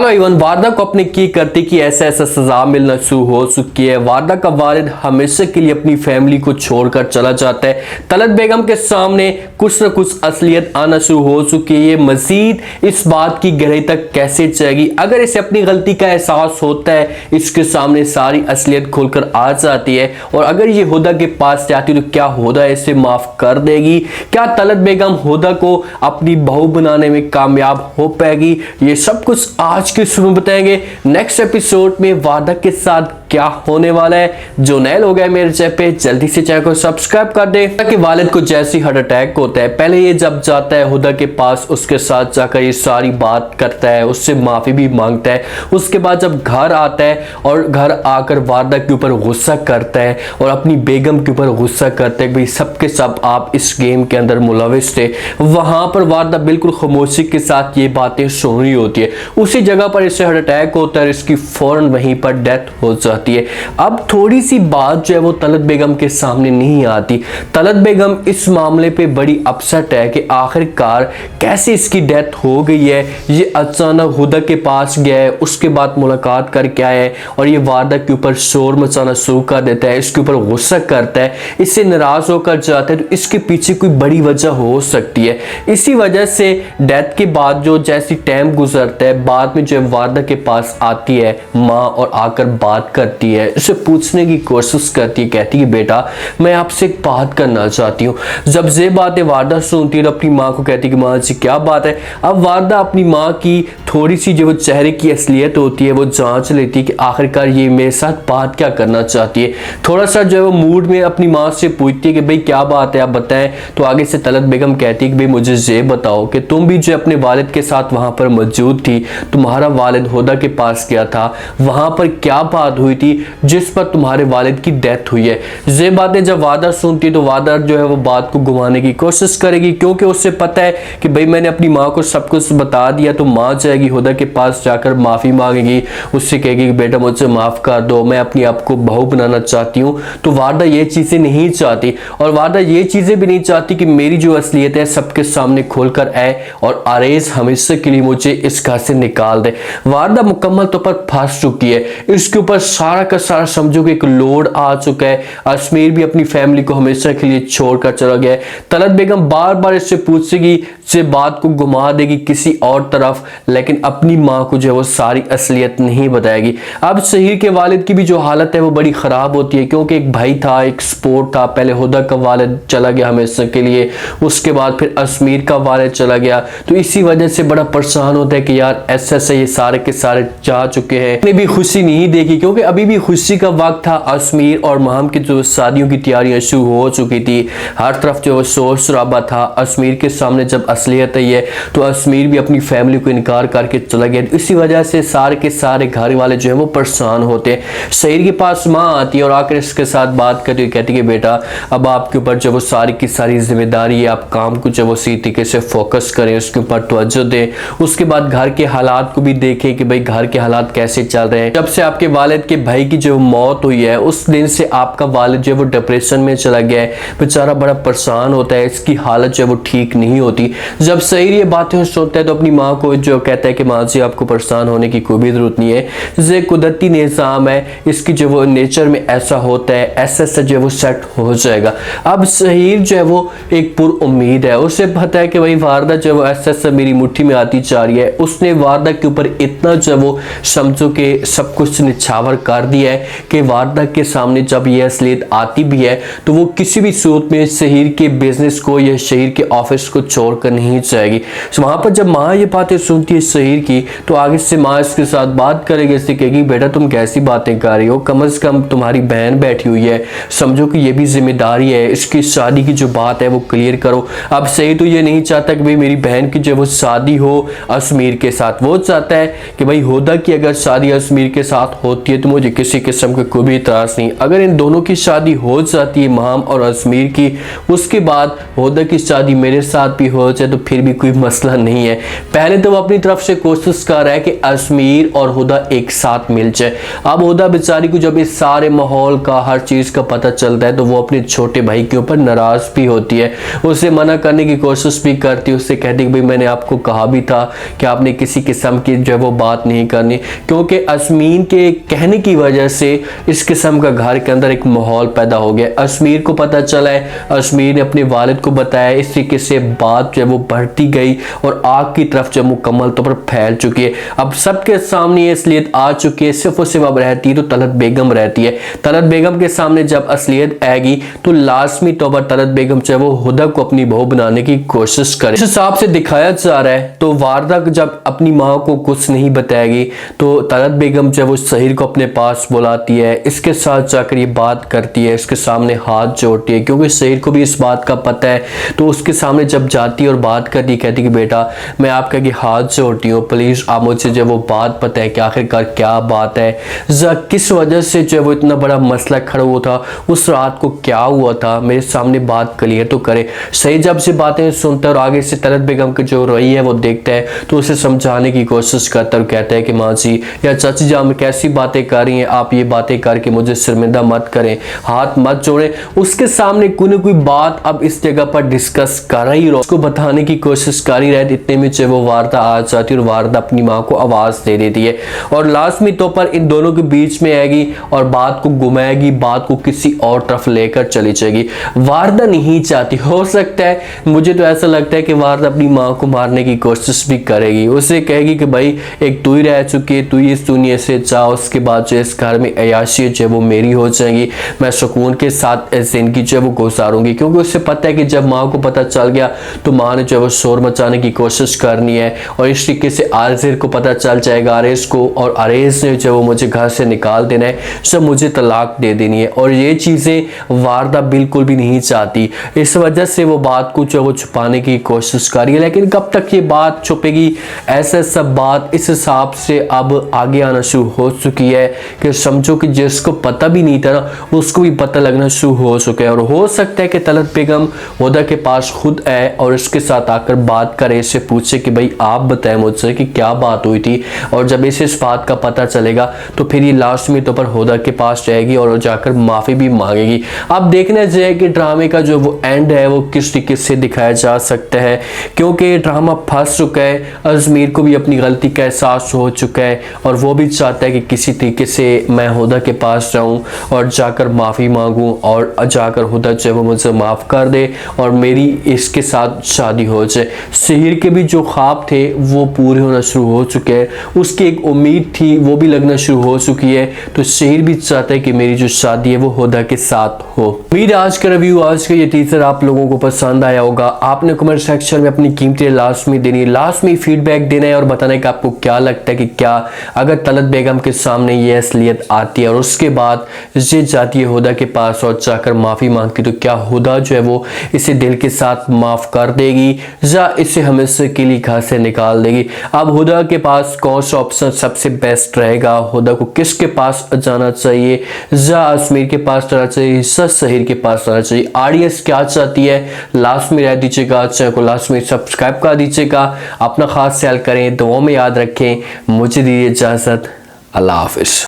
Hello even वारदा को अपने की करती कि ऐसा ऐसा सजा मिलना शुरू हो चुकी है। वारदा का वालिद हमेशा के लिए अपनी फैमिली को छोड़कर चला जाता है। तलत बेगम के सामने कुछ न कुछ असलियत आना शुरू हो चुकी है। ये मजीद इस बात की गहराई तक कैसे जाएगी। अगर इसे अपनी गलती का एहसास होता है, इसके सामने सारी असलियत खुलकर आ जाती है और अगर ये हुदा के पास जाती है तो क्या हुदा इसे माफ कर देगी? क्या तलत बेगम हुदा को अपनी बहू बनाने में कामयाब हो पाएगी? ये सब कुछ आज के शुरू में बताएंगे। नेक्स्ट एपिसोड में वादा के साथ क्या होने वाला है। जो नए लोग हैं मेरे चैनल पे, जल्दी से चैनल को सब्सक्राइब कर दे। कि वालिद को जैसे हार्ट अटैक होता है, पहले ये जब जाता है हुदा के पास, उसके साथ जाकर ये सारी बात करता है, उससे माफी भी मांगता है। उसके बाद जब घर आता है और घर आकर वादा के ऊपर गुस्सा करता है और अपनी बेगम के ऊपर गुस्सा करता है, भाई सबके सब आप इस गेम के अंदर मुलविस थे। वहां पर वादा बिल्कुल खामोशी के साथ ये बातें सुन रही होती है। उसी जगह पर इससे हार्ट अटैक होता है, इसकी फौरन वहीं पर डेथ हो जाती है। अब थोड़ी सी बात जो है वो तलत बेगम के सामने नहीं आती। तलत बेगम इस मामले पे बड़ी अपसेट है कि आखिरकार कैसे इसकी डेथ हो गई है। ये अचानक हुदा के पास गया है, उसके बाद मुलाकात करके आया है और ये वादा के ऊपर शोर मचाना शुरू कर देता है, इसके ऊपर गुस्सा करता है, इससे नाराज होकर जाता है। तो इसके पीछे कोई बड़ी वजह हो सकती है। इसी वजह से डेथ के बाद जो जैसी टाइम गुजरता है, बाद में जो वादा के पास आती है माँ और आकर बात करती है, उसे पूछने की कोशिश करती है, कहती है बेटा मैं आपसे एक बात करना चाहती हूँ। जब ये बातें वादा सुनती है तो अपनी माँ को कहती है कि माँ जी क्या बात है। अब वादा अपनी माँ की थोड़ी सी जो वो चेहरे की असलियत होती है वो जांच लेती है कि आखिरकार ये मेरे साथ बात क्या करना चाहती है। थोड़ा सा जो है वो मूड में अपनी माँ से पूछती है कि भाई क्या बात है आप बताएं। तो आगे से तलत बेगम कहती है कि भाई मुझे ये बताओ कि तुम भी जो अपने वालिद के साथ वहां पर मौजूद थी, तुम्हारा वालिद हुदा के पास गया था, वहां पर क्या बात हुई थी जिस पर तुम्हारे वालिद की डेथ हुई है। ये बातें जब वादा सुनती है तो वादा जो है वो बात को घुमाने की कोशिश करेगी, क्योंकि उससे पता है कि भाई मैंने अपनी माँ को सब कुछ बता दिया तो माँ जाएगी हुदा के पास, जाकर माफी मांगेगी, उससे कहेगी कि बेटा मुझसे माफ कर दो, मैं अपनी आप को बहू बनाना चाहती हूँ। तो वादा ये चीजें नहीं चाहती और वादा ये चीजें भी नहीं चाहती कि मेरी जो असलियत है सबके सामने खोलकर आए और आरेज हमेशा के लिए मुझे इस घर से निकाल दे। वादा मुकम्मल तौर पर फंस चुकी है, इसके ऊपर सारा का सारा समझो कि एक लोड आ चुका है। अजमेर भी अपनी फैमिली को हमेशा के लिए छोड़कर चला गया है। तलत बेगम बार बार इससे पूछेगी, से बात को घुमा देगी किसी और तरफ, लेकिन अपनी माँ को जो है वो सारी असलियत नहीं बताएगी। अब शहीर के वालिद की भी जो हालत है वो बड़ी खराब होती है, क्योंकि एक भाई था, एक सपोर्ट था। पहले हुदा का वालिद चला गया हमेशा के लिए, उसके बाद फिर अजमेर का वालिद चला गया। तो इसी वजह से बड़ा परेशान होता है कि यार ऐसे ऐसे ये सारे के सारे जा चुके हैं, उन्हें भी खुशी नहीं देखी, क्योंकि अभी भी खुशी का वक्त था। अजमेर और महम की जो शादियों की तैयारियां शुरू हो चुकी थी, हर तरफ जो शोर शराबा था। अजमेर के सामने जब असलियत आई है तो अजमेर भी अपनी फैमिली को इनकार करके चला गया। इसी वजह से सारे के सारे घर वाले जो है वो परेशान होते हैं। शहीर के पास माँ आती है और आकर इसके साथ बात करती है, कहती है बेटा अब आपके ऊपर जो वो सारी की सारी जिम्मेदारी है, आप काम को जो वो सही तरीके से फोकस करें, उसके ऊपर तवज्जो दें। उसके बाद घर के हालात को भी देखें कि भाई घर के हालात कैसे चल रहे हैं। जब से आपके वालिद के भाई की जो मौत हुई है उस दिन से आपका वालिद जो है वो डिप्रेशन में चला गया है, बेचारा बड़ा परेशान होता है, इसकी हालत जो है वो ठीक नहीं होती। जब शहीर ये बातें सुनता है तो अपनी माँ को जो कहता है कि माँ जी आपको परेशान होने की कोई भी जरूरत नहीं है, ये कुदरती निज़ाम है, इसकी जो वो नेचर में ऐसा होता है, ऐसा ऐसा जो है वो सेट हो जाएगा। अब शहीर जो है वो एक पुर उम्मीद है, उसे पता है कि भाई वारदा जो है वो ऐसा ऐसा मेरी मुट्ठी में आती जा रही है। उसने वारदा के ऊपर इतना जो है वो समझो कि सब कुछ निछावर कर दिया है कि वारदा के सामने जब ये असलियत आती भी है तो वो किसी भी सूरत में शहीर के बिजनेस को या शहीर के ऑफिस को छोड़कर नहीं जाएगी। वहां पर जब माँ ये बातें सुनती है शहीर की तो आगे से माँ इसके साथ बात करेगी, इससे कहेगी बेटा तुम कैसी बातें कर रही हो, कम से कम तुम्हारी बहन बैठी हुई है, समझो कि ये भी जिम्मेदारी है, इसकी शादी की जो बात है वो क्लियर करो। अब शहीर तो ये नहीं चाहता कि भाई मेरी बहन की जो वो शादी हो अजमेर के साथ, वो चाहता है कि भाई हुदा की अगर शादी अजमेर के साथ होती है तो मुझे किसी किस्म का कोई भी इतराज नहीं। अगर इन दोनों की शादी हो जाती है महम और अजमेर की, उसके बाद हुदा की शादी मेरे साथ भी हो जाए तो फिर भी कोई मसला नहीं है। पहले तो वो अपनी तरफ से कोशिश कर रहा है कि अजमीर और हुदा एक साथ मिल जाए। अब हुदा बेचारी को जब इस सारे माहौल का, हर चीज़ का पता चलता है तो वो अपने छोटे भाई के ऊपर नाराज़ भी होती है, उसे मना करने की कोशिश भी करती है। उससे कहती है कि भाई मैंने आपको कहा भी था कि आपने किसी किस्म की जो है वो बात नहीं करनी, क्योंकि अजमीर के कहने की वजह से इस किस्म का घर के अंदर एक माहौल पैदा हो गया। अजमीर को पता चला है, अजमीर ने अपने वालिद को बताया, इस तरीके से बात जो है वो बढ़ती गई और आग की तरफ जो मुकम्मल तौर पर फैल चुकी है। अब सबके सामने ये असलियत आ चुकी है, सिर्फ और सिर्फ अब रहती है तो तलत बेगम रहती है। तलत बेगम के सामने जब असलियत आएगी तो लाजमी तौर पर तलत बेगम जो है वो हुदा को अपनी बहू बनाने की कोशिश करे। इस हिसाब से दिखाया जा रहा है। तो वारदा जब अपनी माँ को कुछ नहीं बताएगी तो तलत बेगम जो है वो सहीर को अपने पास बुलाती है, इसके साथ जाकर ये बात करती है, इसके सामने हाथ जोड़ती है, क्योंकि सहीर को भी इस बात का पता है। तो उसके सामने जब जाती है और बात करती है, कहती कि बेटा मैं आपका कि हाथ जोड़ती हूँ, प्लीज़ आप मुझे जो वो बात पता है कि आखिरकार क्या बात है, किस वजह से जो वो इतना बड़ा मसला खड़ा हुआ था, उस रात को क्या हुआ था, मेरे सामने बात क्लियर तो करे। सहीर जब से बातें सुनता है और आगे से तलत बेगम की जो रही है वो देखता है तो उसे समझाने की कोशिश करता है और कहता है कि माँ जी या चाची जी आप कैसी बातें कर रही हैं, आप ये बातें करके मुझे शर्मिंदा मत करें, हाथ मत जोड़ें। उसके सामने कोई ना कोई बात अब इस जगह पर डिस्कस कर रही रहो, उसको बताने की कोशिश कर ही रहे। इतने में वो वारदा आ जाती है और वारदा अपनी माँ को आवाज़ दे देती है और लाजमी तौर पर इन दोनों के बीच में आएगी और बात को घुमाएगी, बात को किसी और तरफ लेकर चली जाएगी। वारदा नहीं चाहती, हो सकता है, मुझे तो ऐसा लगता है कि वारदा अपनी माँ को मारने की कोशिश भी करेगी। उसे कहेगी कि भाई एक तू ही रह चुकी है, तू ही इस दुनिया से जा, उसके बाद जो इस घर में अयाशी जो है वो मेरी हो जाएगी, मैं सुकून के साथ जिंदगी जो है वो गुजारूंगी। क्योंकि उसे पता है कि जब माँ को पता चल गया तो माँ ने जो है वो शोर मचाने की कोशिश करनी है और इस तरीके से आरिज़ को पता चल जाएगा, आरिज़ को, और आरिज़ ने जो वो मुझे घर से निकाल देना है, सब मुझे तलाक दे देनी है। और ये चीज़ें वारदा बिल्कुल भी नहीं चाहती, इस वजह से वो बात को जो वो छुपाने की कोशिश कर रही है। लेकिन कब तक ये बात छुपेगी, ऐसा सब बात इस हिसाब से अब आगे आना शुरू हो चुकी है कि समझो कि जिसको पता भी नहीं था ना उसको भी पता लगना शुरू हो चुका है। और हो सकता है कि तलत बेगम हुदा के पास खुद आए और इसके साथ आकर बात करे, इससे पूछे कि भाई आप बताएं मुझसे कि क्या बात हुई थी। और जब इसे इस बात का पता चलेगा तो फिर ये लास्ट में तो पर हुदा के पास जाएगी और जाकर माफ़ी भी मांगेगी। अब देखना चाहिए कि ड्रामे का जो वो एंड है वो किस तरीके से दिखाया जा सकता है, क्योंकि ड्रामा फंस चुका है। अजमीर को भी अपनी गलती का एहसास हो चुका है और वो भी चाहता है कि किसी तरीके से मैं हुदा के पास जाऊं और जाकर माफ़ी मांगूं और जाकर हुदा जो वो मुझे माफ़ कर दे और मेरी इसके साथ शादी हो जाए। सहीर के भी जो ख्वाब थे वो पूरे होना शुरू हो चुके हैं, उसकी एक उम्मीद थी वो भी लगना शुरू हो चुकी है। तो सहीर भी चाहता है कि मेरी जो शादी है वो हुदा के साथ हो। उम्मीद आज का रिव्यू, आज का ये टीजर आप लोगों को पसंद आया होगा। आपने कमेंट सेक्शन में अपनी कीमती लास्ट में देनी, लास्ट में फीडबैक देना है और बताना है कि आपको क्या लगता है कि क्या अगर तलत बेगम के सामने ये असलियत आती है और उसके बाद ये जाती है हुदा के पास और जाकर माफ़ी मांगती, तो क्या हुदा जो है वो इसे दिल के साथ माफ़ कर देगी या इसे हमेशा के लिए घर से निकाल देगी। अब हुदा के पास कौन सा ऑप्शन सबसे बेस्ट रहेगा, हुदा को किसके पास जाना चाहिए, या अजमीर के पास जाना चाहिए, या सहीर के पास जाना चाहिए। ऑडियंस क्या चाहती है लास्ट में रह दीजिएगा, चैनल को लास्ट में सब्सक्राइब कर दीजिएगा। अपना खास ख्याल करें, दुआओं में याद रखें। मुझे दीजिए इजाज़त, अल्लाह हाफिज़।